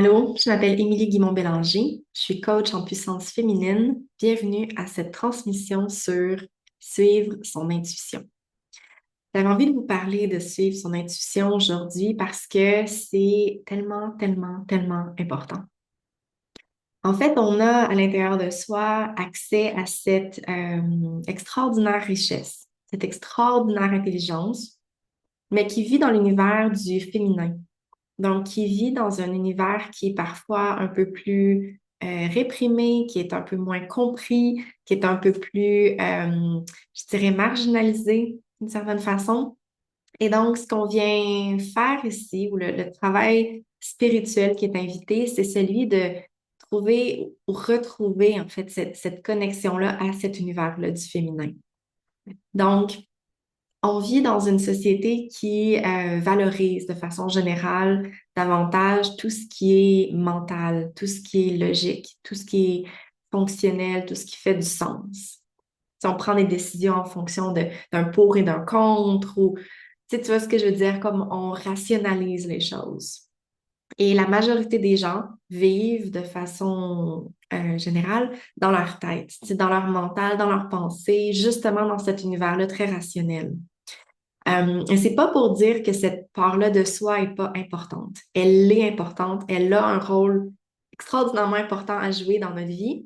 Allô, je m'appelle Émilie Guimond-Bélanger. Je suis coach en puissance féminine. Bienvenue à cette transmission sur suivre son intuition. J'avais envie de vous parler de suivre son intuition aujourd'hui parce que c'est tellement, tellement, tellement important. En fait, on a à l'intérieur de soi accès à cette extraordinaire richesse, cette extraordinaire intelligence, mais qui vit dans l'univers du féminin. Donc, qui vit dans un univers qui est parfois un peu plus réprimé, qui est un peu moins compris, qui est un peu plus, je dirais, marginalisé d'une certaine façon. Et donc, ce qu'on vient faire ici, ou le travail spirituel qui est invité, c'est celui de trouver ou retrouver en fait cette connexion-là à cet univers-là du féminin. Donc, on vit dans une société qui valorise de façon générale davantage tout ce qui est mental, tout ce qui est logique, tout ce qui est fonctionnel, tout ce qui fait du sens. Si on prend des décisions en fonction d'un pour et d'un contre, ou tu vois ce que je veux dire, comme on rationalise les choses. Et la majorité des gens vivent de façon générale dans leur tête, dans leur mental, dans leur pensée, justement dans cet univers-là très rationnel. Et c'est pas pour dire que cette part-là de soi est pas importante. Elle est importante, elle a un rôle extraordinairement important à jouer dans notre vie,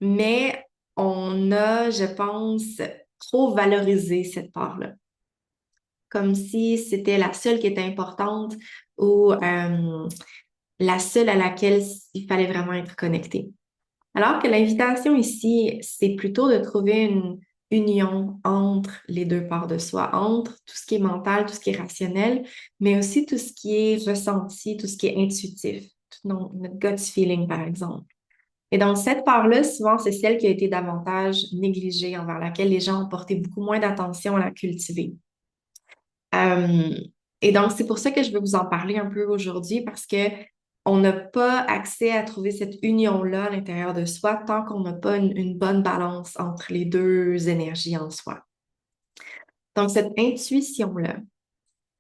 mais on a, je pense, trop valorisé cette part-là, comme si c'était la seule qui était importante ou la seule à laquelle il fallait vraiment être connecté. Alors que l'invitation ici, c'est plutôt de trouver une union entre les deux parts de soi, entre tout ce qui est mental, tout ce qui est rationnel, mais aussi tout ce qui est ressenti, tout ce qui est intuitif, tout notre gut feeling, par exemple. Et donc, cette part-là, souvent, c'est celle qui a été davantage négligée, envers laquelle les gens ont porté beaucoup moins d'attention à la cultiver. Euh, et donc, c'est pour ça que je veux vous en parler un peu aujourd'hui parce que on n'a pas accès à trouver cette union-là à l'intérieur de soi tant qu'on n'a pas une bonne balance entre les deux énergies en soi. Donc, cette intuition-là,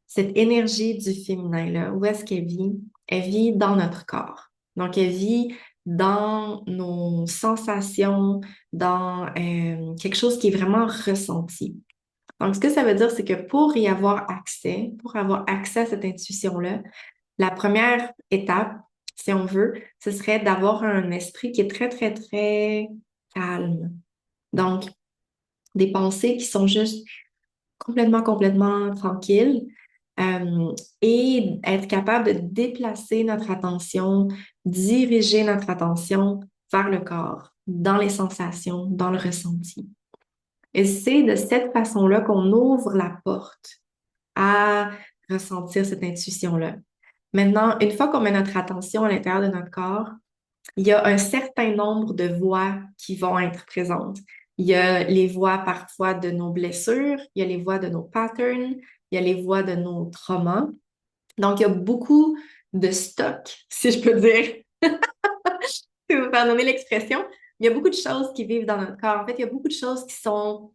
cette énergie du féminin-là, où est-ce qu'elle vit? Elle vit dans notre corps. Donc, elle vit dans nos sensations, dans quelque chose qui est vraiment ressenti. Donc, ce que ça veut dire, c'est que pour y avoir accès, pour avoir accès à cette intuition-là, la première étape, si on veut, ce serait d'avoir un esprit qui est très, très, très calme. Donc, des pensées qui sont juste complètement, complètement tranquilles, et être capable de déplacer notre attention, diriger notre attention vers le corps, dans les sensations, dans le ressenti. Et c'est de cette façon-là qu'on ouvre la porte à ressentir cette intuition-là. Maintenant, une fois qu'on met notre attention à l'intérieur de notre corps, il y a un certain nombre de voix qui vont être présentes. Il y a les voix parfois de nos blessures, il y a les voix de nos patterns, il y a les voix de nos traumas. Donc, il y a beaucoup de stock, si je peux dire, si vous pardonnez l'expression. Il y a beaucoup de choses qui vivent dans notre corps. En fait, il y a beaucoup de choses qui sont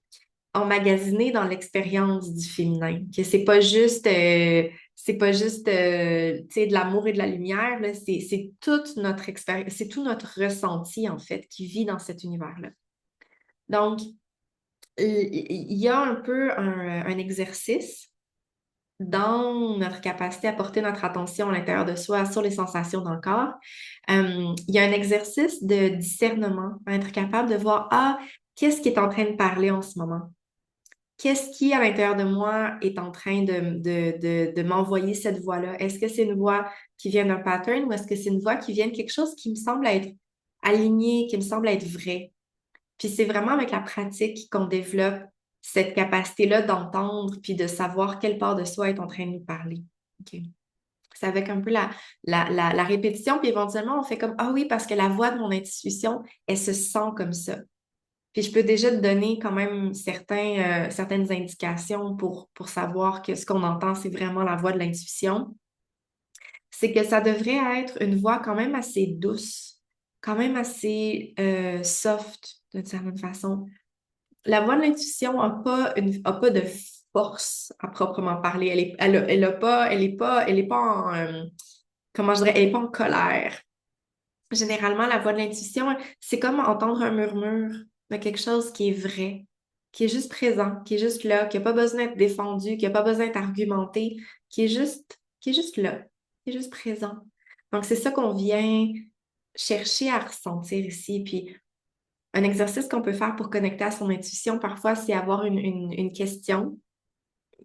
emmagasinées dans l'expérience du féminin. Que c'est pas juste tu sais, de l'amour et de la lumière, là. C'est toute notre expérience, c'est tout notre ressenti, en fait, qui vit dans cet univers-là. Donc, il y a un peu un exercice dans notre capacité à porter notre attention à l'intérieur de soi sur les sensations dans le corps. Il y a un exercice de discernement, à être capable de voir, ah, qu'est-ce qui est en train de parler en ce moment? Qu'est-ce qui, à l'intérieur de moi, est en train de m'envoyer cette voix-là? Est-ce que c'est une voix qui vient d'un pattern ou est-ce que c'est une voix qui vient de quelque chose qui me semble être aligné, qui me semble être vrai? Puis c'est vraiment avec la pratique qu'on développe cette capacité-là d'entendre puis de savoir quelle part de soi est en train de nous parler. OK. C'est avec un peu la répétition, puis éventuellement, on fait comme, ah oui, parce que la voix de mon intuition, elle se sent comme ça. Puis je peux déjà te donner quand même certaines indications pour savoir que ce qu'on entend, c'est vraiment la voix de l'intuition. C'est que ça devrait être une voix quand même assez douce, quand même assez soft d'une certaine façon. La voix de l'intuition a pas de force à proprement parler. Elle est pas en, comment je dirais, elle n'est pas en colère. Généralement, la voix de l'intuition, c'est comme entendre un murmure de quelque chose qui est vrai, qui est juste présent, qui est juste là, qui n'a pas besoin d'être défendu, qui n'a pas besoin d'être argumenté, qui est juste là, qui est juste présent. Donc, c'est ça qu'on vient chercher à ressentir ici. Puis, un exercice qu'on peut faire pour connecter à son intuition, parfois, c'est avoir une question,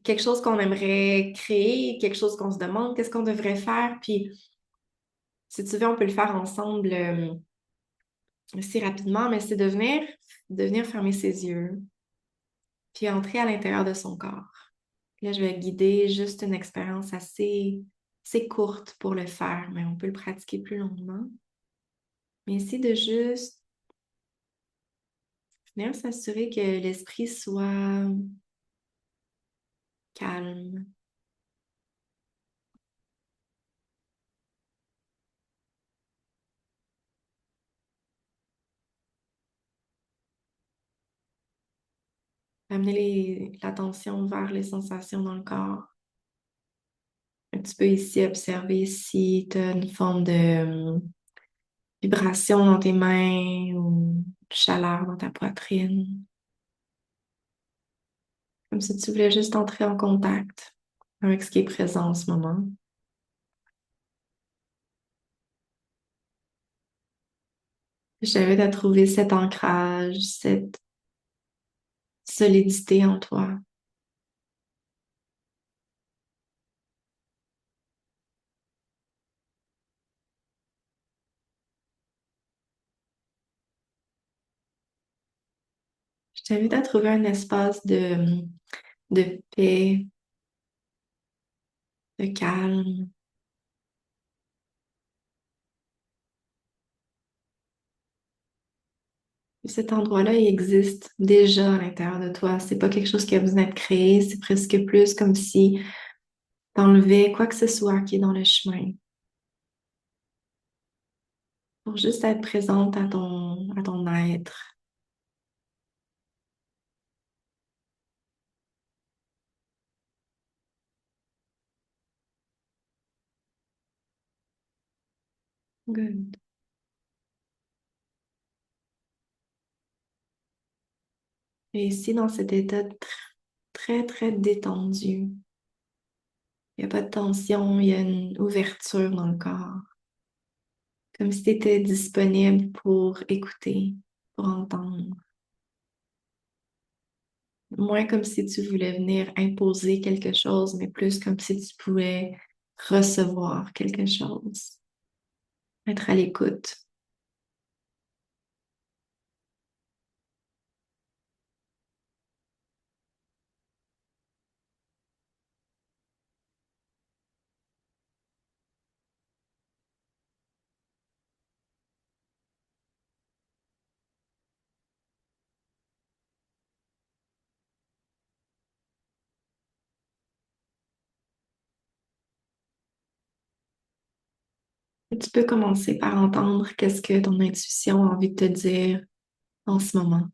quelque chose qu'on aimerait créer, quelque chose qu'on se demande, qu'est-ce qu'on devrait faire. Puis, si tu veux, on peut le faire ensemble. Si rapidement, mais c'est de venir fermer ses yeux, puis entrer à l'intérieur de son corps. Là, je vais guider juste une expérience assez courte pour le faire, mais on peut le pratiquer plus longuement. Mais essayer de juste venir s'assurer que l'esprit soit calme. Amener l'attention vers les sensations dans le corps. Tu peux ici observer si tu as une forme de vibration dans tes mains ou de chaleur dans ta poitrine. Comme si tu voulais juste entrer en contact avec ce qui est présent en ce moment. Je t'invite à trouver cet ancrage, cette solidité en toi. Je t'invite à trouver un espace de paix, de calme. Et cet endroit-là, il existe déjà à l'intérieur de toi. C'est pas quelque chose qui a besoin d'être créé. C'est presque plus comme si t'enlevais quoi que ce soit qui est dans le chemin pour juste être présente à ton être. Good. Et ici, dans cet état très détendu, il n'y a pas de tension, il y a une ouverture dans le corps, comme si tu étais disponible pour écouter, pour entendre. Moins comme si tu voulais venir imposer quelque chose, mais plus comme si tu pouvais recevoir quelque chose, être à l'écoute. Et tu peux commencer par entendre qu'est-ce que ton intuition a envie de te dire en ce moment,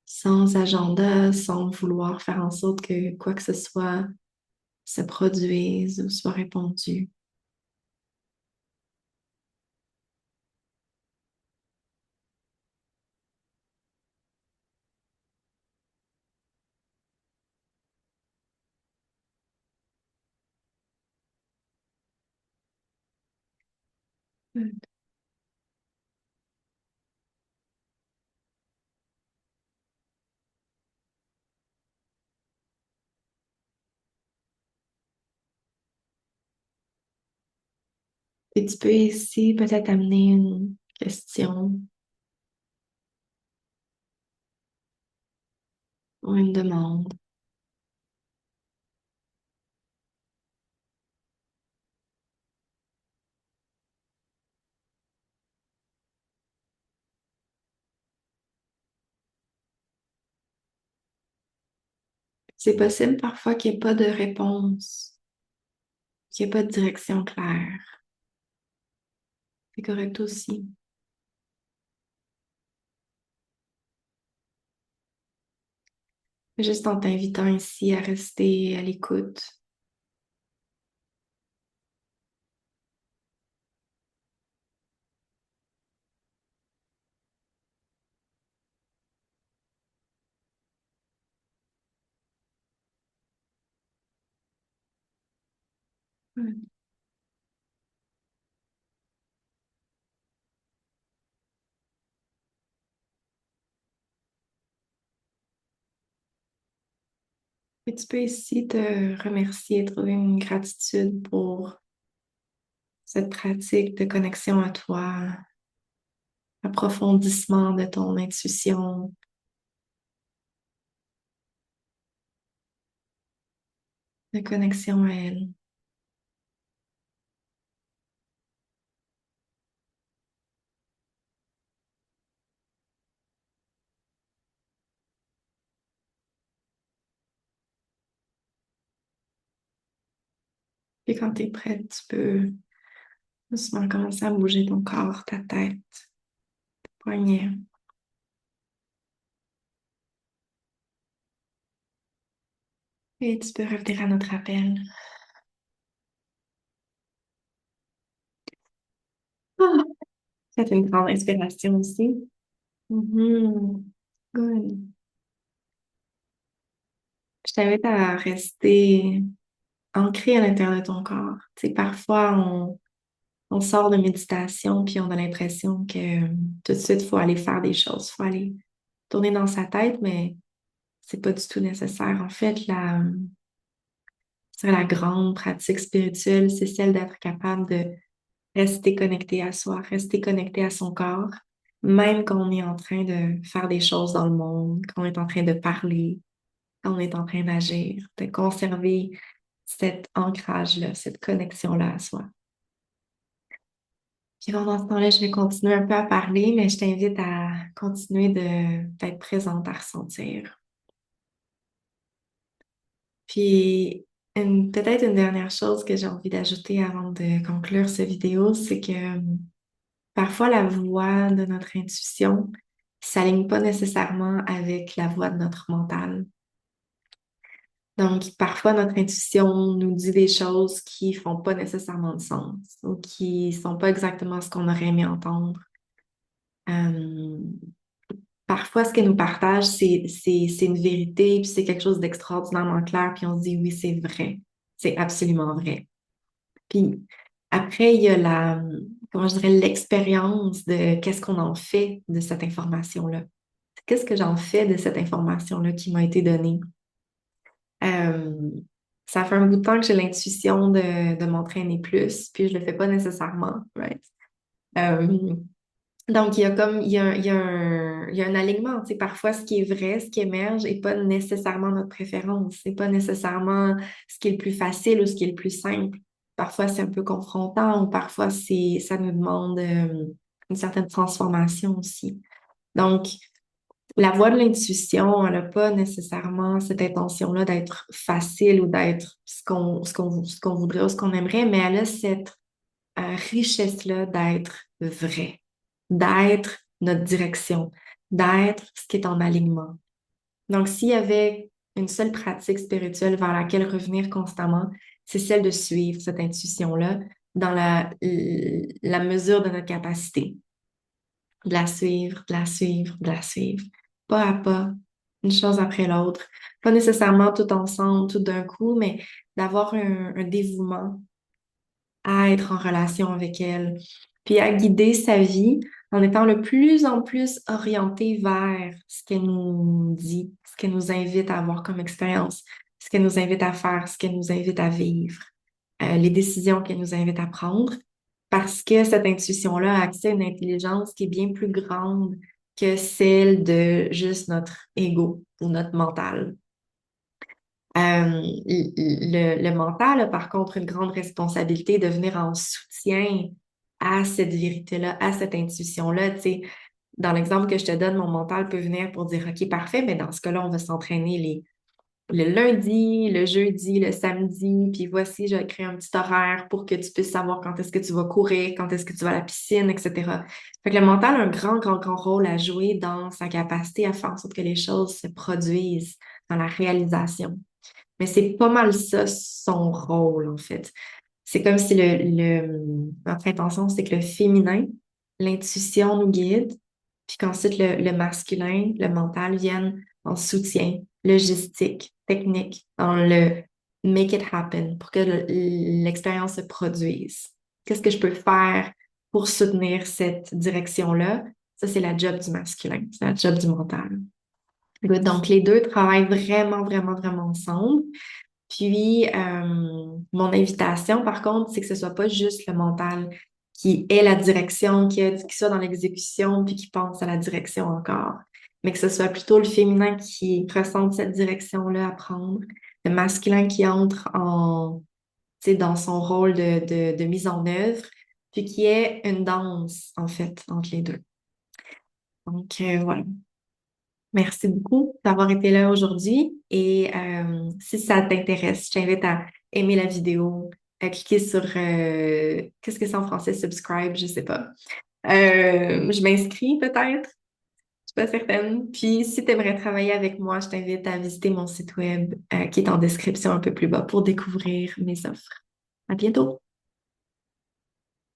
sans agenda, sans vouloir faire en sorte que quoi que ce soit se produise ou soit répondu. Et tu peux ici peut-être amener une question ou une demande. C'est possible parfois qu'il n'y ait pas de réponse, qu'il n'y ait pas de direction claire. C'est correct aussi. Juste en t'invitant ici à rester à l'écoute. Ouais. Et tu peux ici te remercier, trouver une gratitude pour cette pratique de connexion à toi, approfondissement de ton intuition, de connexion à elle. Et quand tu es prête, tu peux doucement commencer à bouger ton corps, ta tête, tes poignets. Et tu peux revenir à notre appel. Ah, faites une grande inspiration aussi. Mhm. Good. Je t'invite à rester ancré à l'intérieur de ton corps. Tu sais, parfois, on sort de méditation puis on a l'impression que tout de suite, il faut aller faire des choses, il faut aller tourner dans sa tête, mais c'est pas du tout nécessaire. En fait, la grande pratique spirituelle, c'est celle d'être capable de rester connecté à soi, rester connecté à son corps, même quand on est en train de faire des choses dans le monde, quand on est en train de parler, quand on est en train d'agir, de conserver cet ancrage-là, cette connexion-là à soi. Puis pendant ce temps-là, je vais continuer un peu à parler, mais je t'invite à continuer d'être présente, à ressentir. Puis peut-être une dernière chose que j'ai envie d'ajouter avant de conclure cette vidéo, c'est que parfois la voix de notre intuition s'aligne pas nécessairement avec la voix de notre mental. Donc, parfois, notre intuition nous dit des choses qui font pas nécessairement de sens ou qui sont pas exactement ce qu'on aurait aimé entendre. Euh, Parfois, ce qu'elle nous partage, c'est une vérité, puis c'est quelque chose d'extraordinairement clair, puis on se dit oui, c'est vrai. C'est absolument vrai. Puis après, il y a comment je dirais, l'expérience de qu'est-ce qu'on en fait de cette information-là. Qu'est-ce que j'en fais de cette information-là qui m'a été donnée? Euh, Ça fait un bout de temps que j'ai l'intuition de m'entraîner plus, puis je le fais pas nécessairement, right? Euh, donc, il y a comme, il y a un alignement, tu sais, parfois ce qui est vrai, ce qui émerge n'est pas nécessairement notre préférence, c'est pas nécessairement ce qui est le plus facile ou ce qui est le plus simple. Parfois, c'est un peu confrontant ou parfois, ça nous demande une certaine transformation aussi. Donc, la voie de l'intuition, elle n'a pas nécessairement cette intention-là d'être facile ou d'être ce qu'on voudrait ou ce qu'on aimerait, mais elle a cette richesse-là d'être vrai, d'être notre direction, d'être ce qui est en alignement. Donc, s'il y avait une seule pratique spirituelle vers laquelle revenir constamment, c'est celle de suivre cette intuition-là dans la mesure de notre capacité, de la suivre, de la suivre, de la suivre, pas à pas, une chose après l'autre, pas nécessairement tout ensemble, tout d'un coup, mais d'avoir un dévouement à être en relation avec elle, puis à guider sa vie en étant de plus en plus orienté vers ce qu'elle nous dit, ce qu'elle nous invite à avoir comme expérience, ce qu'elle nous invite à faire, ce qu'elle nous invite à vivre, les décisions qu'elle nous invite à prendre, parce que cette intuition-là a accès à une intelligence qui est bien plus grande que celle de juste notre ego ou notre mental. Le mental a par contre une grande responsabilité de venir en soutien à cette vérité-là, à cette intuition-là. Tu sais, dans l'exemple que je te donne, mon mental peut venir pour dire, OK, parfait, mais dans ce cas-là, on va s'entraîner le lundi, le jeudi, le samedi, puis voici, je vais créer un petit horaire pour que tu puisses savoir quand est-ce que tu vas courir, quand est-ce que tu vas à la piscine, etc. Fait que le mental a un grand, grand, grand rôle à jouer dans sa capacité à faire en sorte que les choses se produisent dans la réalisation. Mais c'est pas mal ça son rôle, en fait. C'est comme si notre intention, c'est que le féminin, l'intuition nous guide, puis qu'ensuite le masculin, le mental viennent en soutien, logistique, technique, dans le make it happen pour que l'expérience se produise. Qu'est-ce que je peux faire pour soutenir cette direction-là? Ça, c'est la job du masculin, c'est la job du mental. Good. Donc, les deux travaillent vraiment, vraiment, vraiment ensemble. Puis, mon invitation, par contre, c'est que ce soit pas juste le mental qui ait la direction, qui soit dans l'exécution, puis qui pense à la direction encore, mais que ce soit plutôt le féminin qui ressente cette direction-là à prendre, le masculin qui entre tu sais, dans son rôle de mise en œuvre, puis qui ait une danse, en fait, entre les deux. Donc, voilà. Merci beaucoup d'avoir été là aujourd'hui et si ça t'intéresse, je t'invite à aimer la vidéo, à cliquer sur qu'est-ce que c'est en français, subscribe, je sais pas. Je m'inscris peut-être, je suis pas certaine. Puis si tu aimerais travailler avec moi, je t'invite à visiter mon site web qui est en description un peu plus bas pour découvrir mes offres. À bientôt!